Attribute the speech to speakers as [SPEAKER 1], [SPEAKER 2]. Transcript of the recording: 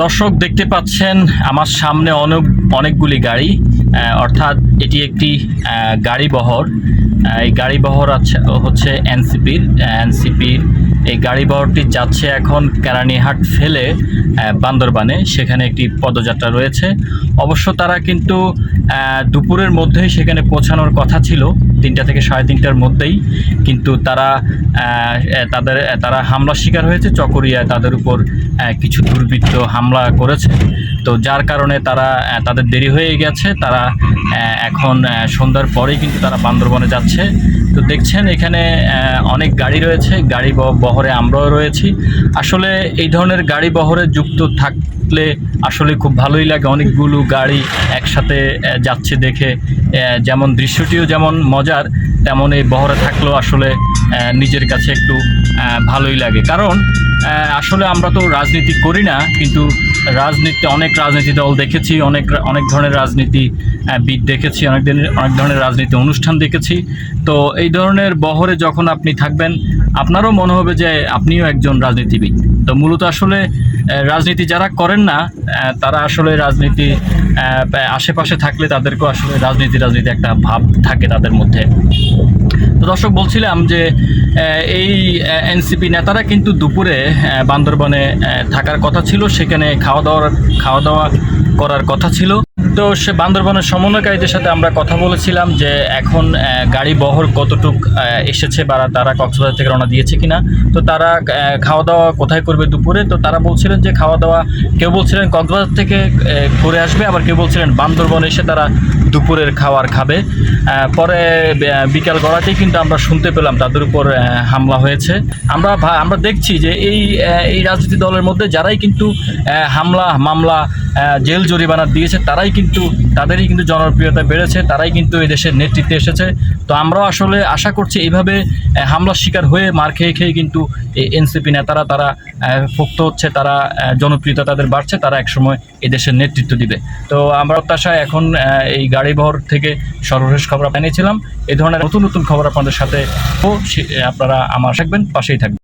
[SPEAKER 1] দর্শক দেখতে পাচ্ছেন আমার সামনে অনেকগুলি গাড়ি, অর্থাৎ এটি একটি গাড়ি বহর। এই গাড়ি বহর হচ্ছে এনসিপির এই গাড়ি বহরটি যাচ্ছে এখন কেরানীহাট ফেলে বান্দরবানে, সেখানে একটি পদযাত্রা রয়েছে। অবশ্য তারা কিন্তু দুপুরের মধ্যেই সেখানে পৌঁছানোর কথা ছিল, 3টা থেকে 3:30টার মধ্যেই, কিন্তু তারা হামলার শিকার হয়েছে। চকরিয়ায় তাদের উপর কিছু দুর্বৃত্ত হামলা করেছে, তো যার কারণে তাদের দেরি হয়ে গেছে। তারা এখন সন্ধ্যার পরেই কিন্তু তারা বান্দরবনে যাচ্ছে। তো দেখছেন এখানে অনেক গাড়ি রয়েছে, গাড়ি বহরে আমরাও রয়েছি। আসলে এই ধরনের গাড়ি বহরে যুক্ত থাকলে আসলে খুব ভালোই লাগে। অনেকগুলো গাড়ি একসাথে যাচ্ছে দেখে যেমন দৃশ্যটিও যেমন মজার, তেমন এই বহরে থাকলেও আসলে নিজের কাছে একটু ভালোই লাগে। কারণ আসলে আমরা তো রাজনীতি করি না, কিন্তু অনেক রাজনীতি দল দেখেছি, অনেক ধরনের রাজনীতিবিদ দেখেছি, অনেক ধরনের রাজনীতি অনুষ্ঠান দেখেছি। তো এই ধরনের বহরে যখন আপনি থাকবেন, আপনারও মনে হবে যে আপনিও একজন রাজনীতিবিদ। তো মূলত আসলে রাজনীতি যারা করেন না, তারা আসলে রাজনীতি আশেপাশে থাকলে তাদেরকেও আসলে রাজনীতি একটা ভাব থাকে তাদের মধ্যে। তো দর্শক, বলছিলাম যে এই এনসিপি নেতারা কিন্তু দুপুরে বান্দরবনে থাকার কথা ছিল, সেখানে খাওয়া দাওয়া করার কথা ছিল। তো সে বান্দরবনের সমন্বয়কারীদের সাথে আমরা কথা বলেছিলাম যে এখন গাড়ি বহর কতটুক এসেছে বা তারা কক্সবাজার থেকে রওনা দিয়েছে কিনা, তো তারা খাওয়া দাওয়া কোথায় করবে দুপুরে। তো তারা বলছিলেন যে খাওয়া দাওয়া কেউ বলছিলেন কক্সবাজার থেকে করে আসবে, আবার কেউ বলছিলেন বান্দরবনে এসে তারা দুপুরের খাবার খাবে। পরে বিকাল গড়াতেই কিন্তু আমরা শুনতে পেলাম তাদের উপর হামলা হয়েছে। আমরা দেখছি যে এই রাজনীতি দলের মধ্যে যারাই কিন্তু মামলা জেল জরিমানা দিয়েছে, তাদেরই কিন্তু জনপ্রিয়তা বেড়েছে, তারাই কিন্তু এই দেশের নেতৃত্বে এসেছে। তো আমরাও আসলে আশা করছি এইভাবে হামলার শিকার হয়ে মার খেয়ে কিন্তু এই এনসিপি নেতারা তারা পোক্ত হচ্ছে, তারা জনপ্রিয়তা তাদের বাড়ছে, তারা একসময় এই দেশের নেতৃত্ব দিবে। তো আমরা প্রত্যাশায় এখন এই গাড়িবহর থেকে সর্বশেষ খবর বানিয়েছিলাম। এই ধরনের নতুন খবর আপনাদের সাথে আপনারা আমার থাকবেন, পাশেই থাকবেন।